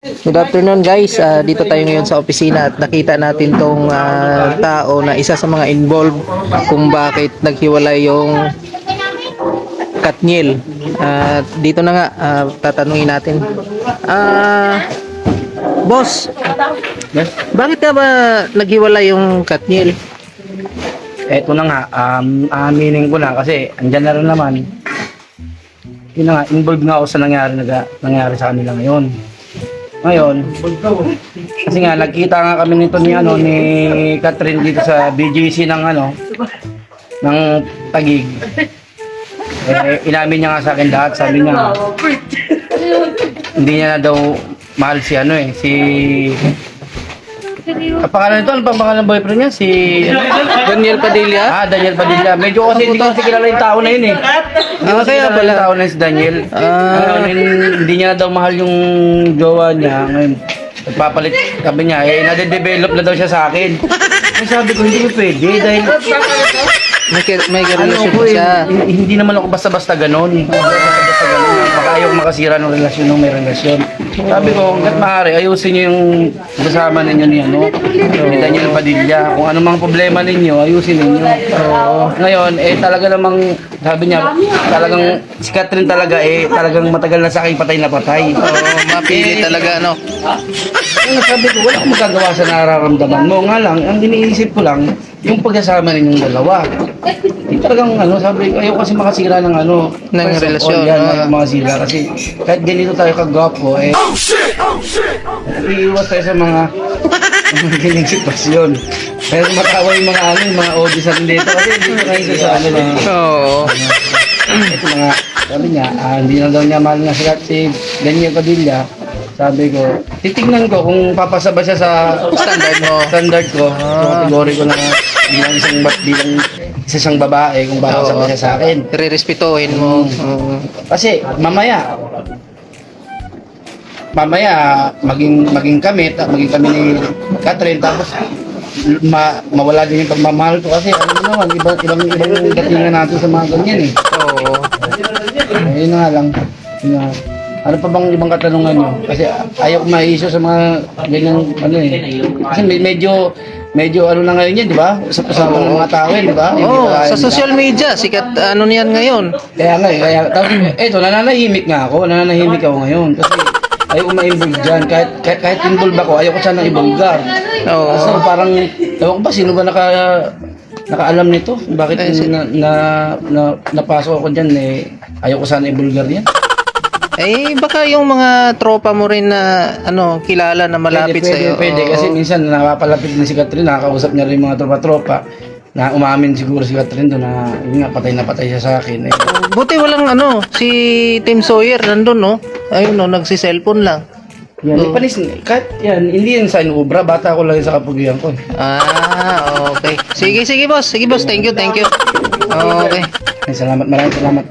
Good afternoon guys, dito tayo ngayon sa opisina at nakita natin tong tao na isa sa mga involved kung bakit naghiwalay yung Katniel. Dito na nga, tatanungin natin. Boss, bakit nga ba naghiwalay yung Katniel? Eto na nga, aminin ko na kasi andyan na rin naman. Yun na nga, involved nga ako sa nangyari sa kanila ngayon. Ngayon, kasi nga nagkita nga kami nito ni Catherine dito sa BGC ng Taguig. Inamin niya nga sa akin lahat, sabi niya hindi niya na daw mahal si ang pangalan nito, ano pa pangalan ng boyfriend niya? Si Daniel Padilla? Daniel Padilla. Medyo kasi hindi ko kasi kilala yung tao na yun eh. Hindi ko kaya kilala pala. yung tao na yun si Daniel. Hindi niya na daw mahal yung jowa niya. Ngayon, nagpapalit, sabi niya, nade-develop na daw siya sa akin. Ay, sabi ko, hindi ko pwede dahil May relasyon ko pa siya. hindi naman ako basta-basta ganon. Basta-basta ganon. Baka ayaw makasira ng relasyon ng may relasyon. Sabi ko, hanggat maaari, ayusin niyo yung kasama ninyo ni Daniel Padilla. Kung ano mang problema ninyo, ayusin ninyo. Ngayon, talaga namang, sabi niya, talagang, si Catherine talaga, talagang matagal na sa akin patay na patay. Mapili talaga, no? Kaya sabi ko, wala akong magagawa sa nararamdaman mo. Nga lang, ang iniisip ko lang, yung pagsasama ninyong dalawa. Hindi talagang sabi ko, ayaw kasi makasira ng relasyon. Ayaw makasira kasi kahit ganito tayo kagwapo, iiwas tayo sa mga ganyan sitwasyon. Kaya matawa yung mga audience natin dito kasi dito ngayon sa Oo. ito mga, sabi niya, hindi na daw niya mahal nga si Daniel Padilla. Sabi ko, titignan ko kung papasa ba siya sa standard ko, sa kategori ko na bilang isang babae, kung papasa ba siya sa akin. Re-respetohin mo. Kasi mamaya maging kami ni Catherine, tapos mawala din yung pagmamahal ko kasi alam mo naman, ibang datingan natin sa mga ganyan eh. Oo. Ayun na nga lang. Yun nga. Ano pa bang ibang katanungan nyo? Kasi ayaw ko ma-issue sa mga ganyang Kasi medyo na ngayon yan, di ba? Sa mga tao di ba? Sa social media, sikat niyan ngayon. Kaya tapos eto, nananahimik ako ngayon. Kasi ayaw ko ma-involve dyan. Kahit involve ako, ayaw ko sanang ibulgar. Oo. Kasi parang, ewan ko ba, sino ba nakaalam nito? Bakit napasok ako dyan ayaw ko sana ibulgar yan? Baka yung mga tropa mo rin na kilala na malapit sa iyo. Pwede, kasi minsan napapalapit din si Catherine, nakakausap niya rin yung mga tropa-tropa na umamin siguro si Catherine doon na yun nga, patay na patay siya sa akin. Buti walang si Tim Sawyer nandun, no? Ayun, no, nagsi-cellphone lang. Yan, panis, kahit yan, hindi yan sa inubra, bata ko lang sa kapugian ko. Okay. Sige boss. Thank you. Okay. Salamat, maraming salamat.